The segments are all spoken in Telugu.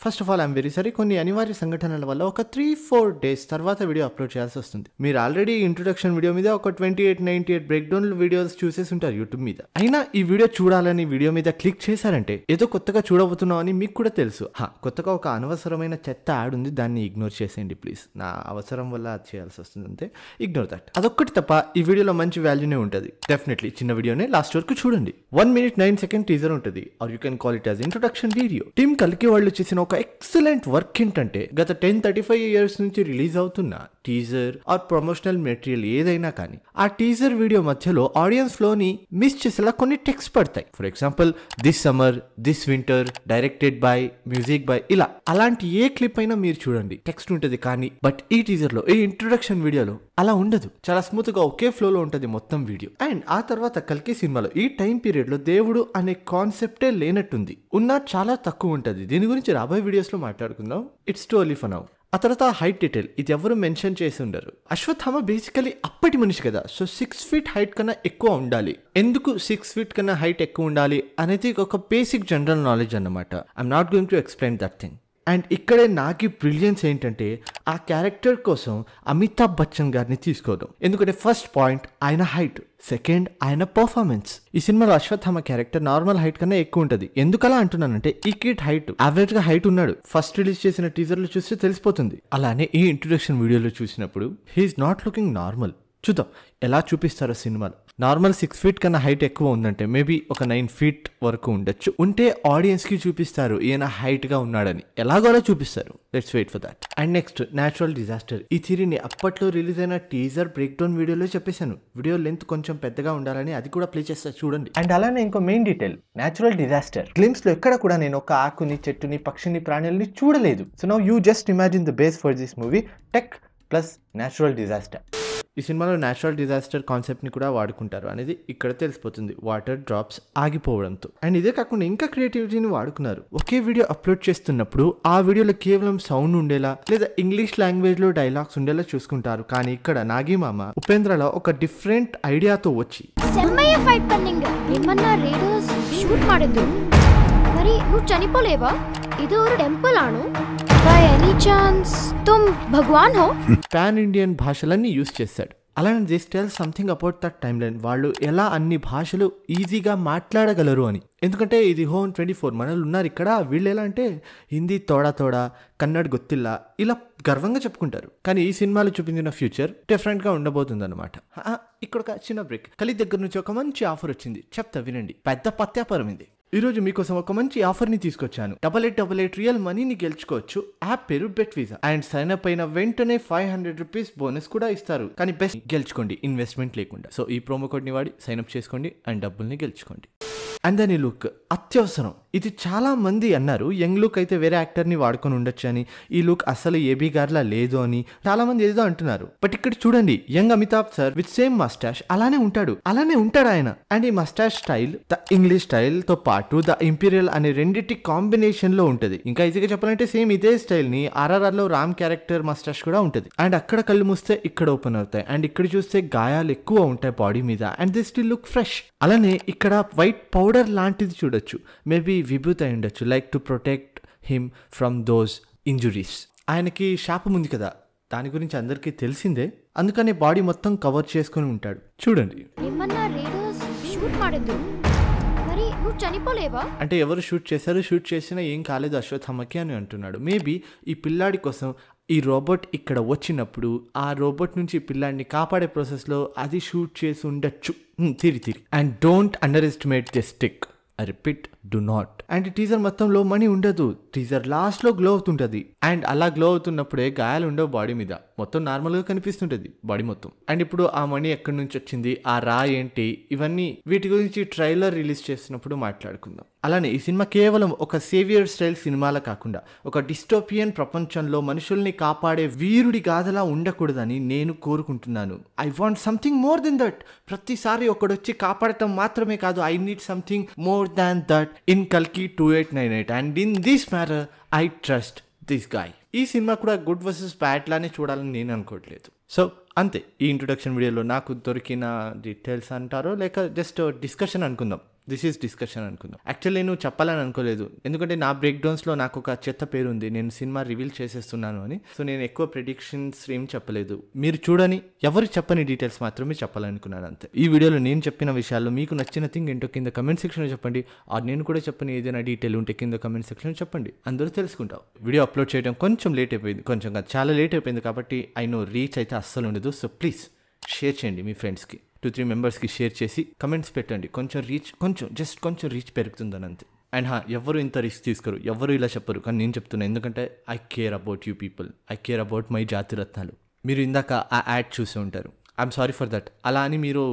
First of all I'm very sorry, కొన్ని అనివార్య సంఘటనల వల్ల ఒక 3-4 డేస్ తర్వాత వీడియో అప్లోడ్ చేయాల్సి వస్తుంది. మీరు ఆల్రెడీ ఇంట్రొడక్షన్ వీడియో మీద ఒక 28-98 బ్రేక్ డౌన్ వీడియోస్ చూసేసి ఉంటారు యూట్యూబ్ మీద. అయినా ఈ వీడియో చూడాలని వీడియో మీద క్లిక్ చేశారంటే ఏదో కొత్తగా చూడబోతున్నాం అని మీకు కూడా తెలుసు. కొత్తగా ఒక అనవసరమైన చెత్త యాడ్ ఉంది, దాన్ని ఇగ్నోర్ చేసేయండి ప్లీజ్. నా అవసరం వల్ల అది చేయాల్సి వస్తుంది అంతే, ఇగ్నోర్ దట్. అదొక్కటి తప్ప ఈ వీడియోలో మంచి వాల్యూనే ఉంటుంది. డెఫినెట్లీ చిన్న వీడియోనే లాస్ట్ వరకు చూడండి. 1 minute 9 second టీజర్ ఉంటుంది, or you can call it as introduction video. Team కల్కి వాళ్ళు చేసిన ఒక ఎక్సలెంట్ వర్క్ ఏంటంటే గత 10-35 years నుంచి రిలీజ్ అవుతున్న టీజర్ ఆర్ ప్రమోషనల్ మెటీరియల్ ఏదైనా కానీ ఆ టీజర్ వీడియో మధ్యలో ఆడియన్స్ లోని మిస్ చేసేలా కొన్ని టెక్స్ట్ పడతాయి. For example this summer, this winter, directed by, music by, ఇలా అలాంటి ఏ క్లిప్ అయినా మీరు చూడండి టెక్స్ట్ ఉంటుంది. కానీ బట్ ఈ టీజర్ లో, ఈ ఇంట్రొడక్షన్ వీడియోలో అలా ఉండదు. చాలా స్మూత్ గా ఒకే ఫ్లో లో ఉంటుంది మొత్తం వీడియో. అండ్ ఆ తర్వాత కల్కి సినిమాలో ఈ టైం పీరియడ్ లో దేవుడు అనే కాన్సెప్టే లేనట్టుంది, ఉన్నా చాలా తక్కువ ఉంటుంది. దీని గురించి రాబోయే వీడియోస్ లో మాట్లాడుకుందాం. It's too early for now. ఆ తర్వాత హైట్ డీటెయిల్, ఇది ఎవరు మెన్షన్ చేసి ఉండరు. అశ్వత్థామ బేసికలీ అప్పటి మనిషి కదా, సో 6 feet హైట్ కన్నా ఎక్కువ ఉండాలి. ఎందుకు 6 feet కన్నా హైట్ ఎక్కువ ఉండాలి అనేది ఒక బేసిక్ జనరల్ నాలెడ్జ్ అన్నమాట. I'm not going to explain that thing. And ఇక్కడే నాకు బ్రిలియన్స్ ఏంటంటే ఆ క్యారెక్టర్ కోసం అమితాబ్ బచ్చన్ గారిని తీసుకోవడం. ఎందుకంటే ఫస్ట్ పాయింట్ ఆయన హైట్, సెకండ్ ఆయన పర్ఫార్మెన్స్. ఈ సినిమాలో అశ్వత్థామ క్యారెక్టర్ నార్మల్ హైట్ కన్నా ఎక్కువ ఉంటుంది. ఎందుకలా అంటున్నానంటే ఈ కిడ్ హైట్ యావరేజ్ గా హైట్ ఉన్నాడు. ఫస్ట్ రిలీజ్ చేసిన టీజర్ లో చూస్తే తెలిసిపోతుంది. అలానే ఈ ఇంట్రొడక్షన్ వీడియోలో చూసినప్పుడు హీఈస్ నాట్ లుకింగ్ నార్మల్. చూద్దాం ఎలా చూపిస్తారో సినిమాలో. నార్మల్ 6 feet కన్నా హైట్ ఎక్కువ ఉందంటే మేబీ ఒక 9 feet వరకు ఉండొచ్చు. ఉంటే ఆడియన్స్ కి చూపిస్తారు ఈయన హైట్ గా ఉన్నాడని, ఎలాగోలా చూపిస్తారు. Let's wait for that. And next natural disaster. ఈ థియరీని అప్పట్లో రిలీజ్ అయిన టీజర్ బ్రేక్ డౌన్ వీడియోలో చెప్పేశాను. వీడియో లెంత్ కొంచెం పెద్దగా ఉండాలని అది కూడా ప్లే చేస్తా చూడండి. అండ్ అలానే ఇంకో main detail, natural disaster glimpse లో ఎక్కడ కూడా నేను ఒక ఆకుని, చెట్టుని, పక్షిని, ప్రాణుల్ని చూడలేదు. So now you just imagine the base for this movie, tech plus natural disaster. ఈ సినిమాలో న్యాచురల్ డిజాస్టర్ కాన్సెప్ట్ ని కూడా వాడుకుంటారు అనేది ఇక్కడ తెలిసిపోతుంది, వాటర్ డ్రాప్స్ ఆగిపోవడంతో. అండ్ ఇదే కాకుండా ఇంకా క్రియేటివిటీని వాడుకున్నారు. ఒకే వీడియో అప్లోడ్ చేస్తున్నప్పుడు ఆ వీడియోలో కేవలం సౌండ్ ఉండేలా లేదా ఇంగ్లీష్ లాంగ్వేజ్ లో డైలాగ్స్ ఉండేలా చూసుకుంటారు. కానీ ఇక్కడ నాగిమామ ఉపేంద్రలో ఒక డిఫరెంట్ ఐడియాతో వచ్చి మరి నువ్వు చనిపోలేవా? ఇది ఒక టెంపుల్ ఆను బై ఎనీ ఛాన్స్ తుమ్ భగవాన్ హో? పాన్ ఇండియన్ భాషలన్నీ యూజ్ చేశాడు. అలానే this tell something about that time line. వాళ్ళు ఎలా అన్ని భాషలు ఈజీగా మాట్లాడగలరు అని. ఎందుకంటే ఇది హోమ్ 24 మనలు ఉన్నారు ఇక్కడ. వీళ్ళు ఎలా అంటే హిందీ తోడా తోడా, కన్నడ గొత్తిల్లా ఇలా గర్వంగా చెప్పుకుంటారు. కానీ ఈ సినిమాలో చూపించిన ఫ్యూచర్ డిఫరెంట్ గా ఉండబోతుంది అనమాట. ఇక్కడ ఒక చిన్న బ్రేక్. కలి దగ్గర నుంచి ఒక మంచి ఆఫర్ వచ్చింది, చెప్తా వినండి. పెద్ద పత్యాపారం ఇది. ఈ రోజు మీకోసం ఒక మంచి ఆఫర్ ని తీసుకొచ్చాను. 8888 రియల్ మనీని గెలుచుకోవచ్చు. యాప్ పేరు bet visa. And sign up అయిన వెంటనే 500 rupees బోనస్ కూడా ఇస్తారు. కానీ బెస్ట్ గెలుచుకోండి ఇన్వెస్ట్మెంట్ లేకుండా. సో ఈ ప్రోమో కోడ్ ని వాడి సైన్ అప్ చేసుకోండి అండ్ డబ్బుల్ని గెలుచుకోండి. అండ్ దాని లుక్ అత్యవసరం. ఇది చాలా మంది అన్నారు యంగ్ లుక్ అయితే వేరే యాక్టర్ ని వాడుకొని ఉండొచ్చు అని, ఈ లుక్ అసలు ఏబీ గార్లా లేదు అని చాలా మంది ఏదో అంటున్నారు. బట్ ఇక్కడ చూడండి, young Amitabh sir with same moustache అలానే ఉంటాడు ఆయన. అండ్ ఈ moustache style the English style తో పాటు ద ఇంపీరియల్ అనే రెండింటి కాంబినేషన్ లో ఉంటది. ఇంకా ఈజీగా చెప్పాలంటే సేమ్ ఇదే స్టైల్ ని RRR లో రామ్ క్యారెక్టర్ మస్టాష్ కూడా ఉంటది. అండ్ అక్కడ కళ్ళు మూస్తే ఇక్కడ ఓపెన్ అవుతాయి. అండ్ ఇక్కడ చూస్తే గాయాలు ఎక్కువ ఉంటాయి బాడీ మీద. And this still look fresh. అలానే ఇక్కడ వైట్ పౌడర్ లాంటిది చూడొచ్చు, మేబీ విభూతి అయి ఉండొచ్చు, like to protect him from those injuries. ఆయనకి శాపం ఉంది కదా, దాని గురించి అందరికీ తెలిసిందే. అందుకని బాడీ మొత్తం కవర్ చేసుకుని ఉంటాడు. చూడండి, అంటే ఎవరు షూట్ చేశారు, షూట్ చేసినా ఏం కాలేదు అశ్వత్థామకి అని అంటున్నాడు. మేబీ ఈ పిల్లాడి కోసం ఈ రోబోట్ ఇక్కడ వచ్చినప్పుడు ఆ రోబోట్ నుంచి పిల్లాడిని కాపాడే ప్రాసెస్ లో అది షూట్ చేసి ఉండొచ్చు. తిరిగి and don't under estimate this stick. I repeat, do not. And teaser మొత్తంలో మనీ ఉండదు, టీజర్ లాస్ట్ లో గ్లో అవుతుంటది. అండ్ అలా గ్లో అవుతున్నప్పుడే గాయాలు ఉండవు బాడీ మీద, మొత్తం నార్మల్ గా కనిపిస్తుంటది బాడీ మొత్తం. అండ్ ఇప్పుడు ఆ మనీ ఎక్కడి నుంచి వచ్చింది, ఆ రా ఏంటి, ఇవన్నీ వీటి గురించి ట్రైలర్ రిలీజ్ చేసినప్పుడు మాట్లాడుకుందాం. అలానే ఈ సినిమా కేవలం ఒక సేవియర్ స్టైల్ సినిమాల కాకుండా ఒక డిస్టోపియన్ ప్రపంచంలో మనుషుల్ని కాపాడే వీరుడి గాథలా ఉండకూడదని నేను కోరుకుంటున్నాను. I want something more than that. ప్రతిసారి ఒకడొచ్చి కాపాడటం మాత్రమే కాదు, I need something more than that in కల్కి 2898. And in this matter I trust this guy. ఈ సినిమా కూడా గుడ్ వర్సెస్ బ్యాడ్ లానే చూడాలని నేను అనుకోవట్లేదు. సో అంతే, ఈ ఇంట్రొడక్షన్ వీడియోలో నాకు దొరికిన డీటెయిల్స్ అంటారో లేక జస్ట్ డిస్కషన్ అనుకుందాం. దిస్ ఈజ్ డిస్కషన్ అనుకుందాం. యాక్చువల్లీ నేను చెప్పాలని అనుకోలేదు, ఎందుకంటే నా బ్రేక్ డౌన్స్లో నాకు ఒక చెత్త పేరు ఉంది, నేను సినిమా రివీల్ చేసేస్తున్నాను అని. సో నేను ఎక్కువ ప్రెడిక్షన్స్ ఏం చెప్పలేదు, మీరు చూడని ఎవరు చెప్పని డీటెయిల్స్ మాత్రమే చెప్పాలనుకున్నాను అంతే. ఈ వీడియోలో నేను చెప్పిన విషయాల్లో మీకు నచ్చిన థింగ్ ఏంటో కింద కమెంట్ సెక్షన్లో చెప్పండి. నేను కూడా చెప్పని ఏదైనా డీటెయిల్ ఉంటే కింద కమెంట్ సెక్షన్లో చెప్పండి, అందరూ తెలుసుకుంటాం. వీడియో అప్లోడ్ చేయడం కొంచెం లేట్ అయిపోయింది, కొంచెం కాదు చాలా లేట్ అయిపోయింది, కాబట్టి ఐ నో రీచ్ అయితే అస్సలు ఉండదు. సో ప్లీజ్ షేర్ చేయండి మీ ఫ్రెండ్స్కి, 2-3 మెంబర్స్కి షేర్ చేసి కమెంట్స్ పెట్టండి. కొంచెం రీచ్ పెరుగుతుందని అంతే. అండ్ ఎవరు ఇంత రిస్క్ తీసుకోరు, ఎవరు ఇలా చెప్పరు, కానీ నేను చెప్తున్నాను ఎందుకంటే I care about you people, I care about my Jathiratnalu. మీరు ఇందాక ఆ యాడ్ చూసి ఉంటారు, ఐఎమ్ సారీ ఫర్ దట్. అలా అని మీరు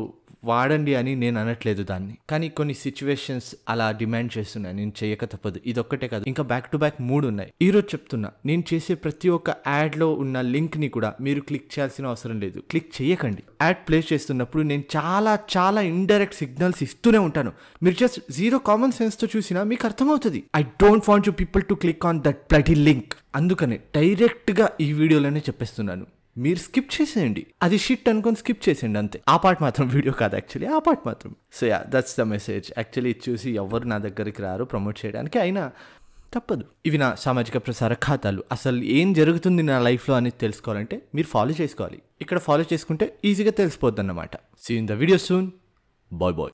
వాడండి అని నేను అనట్లేదు దాన్ని, కానీ కొన్ని సిచ్యువేషన్స్ అలా డిమాండ్ చేస్తున్నాయి, నేను చేయక తప్పదు. ఇదొక్కటే కాదు, ఇంకా బ్యాక్ టు బ్యాక్ 3 ఉన్నాయి. ఈరోజు చెప్తున్నా, నేను చేసే ప్రతి ఒక్క యాడ్లో ఉన్న లింక్ని కూడా మీరు క్లిక్ చేయాల్సిన అవసరం లేదు, క్లిక్ చేయకండి. యాడ్ ప్లే చేస్తున్నప్పుడు నేను చాలా ఇండైరెక్ట్ సిగ్నల్స్ ఇస్తూనే ఉంటాను, మీరు జస్ట్ 0 కామన్ సెన్స్తో చూసినా మీకు అర్థమవుతుంది. I don't want you people to click on that bloody link. అందుకనే డైరెక్ట్గా ఈ వీడియోలోనే చెప్పేస్తున్నాను, మీరు స్కిప్ చేసేయండి, అది షిట్ అనుకొని స్కిప్ చేసేయండి అంతే. ఆ పార్ట్ మాత్రం వీడియో కాదు యాక్చువల్లీ, ఆ పార్ట్ మాత్రం. So that's the message. Actually ఇది చూసి ఎవరు నా దగ్గరికి రారు ప్రమోట్ చేయడానికి, అయినా తప్పదు. ఇవి నా సామాజిక ప్రసార ఖాతాలు, అసలు ఏం జరుగుతుంది నా లైఫ్లో అని తెలుసుకోవాలంటే మీరు ఫాలో చేసుకోవాలి. ఇక్కడ ఫాలో చేసుకుంటే ఈజీగా తెలిసిపోద్ది అన్నమాట. See in the video soon. Bye.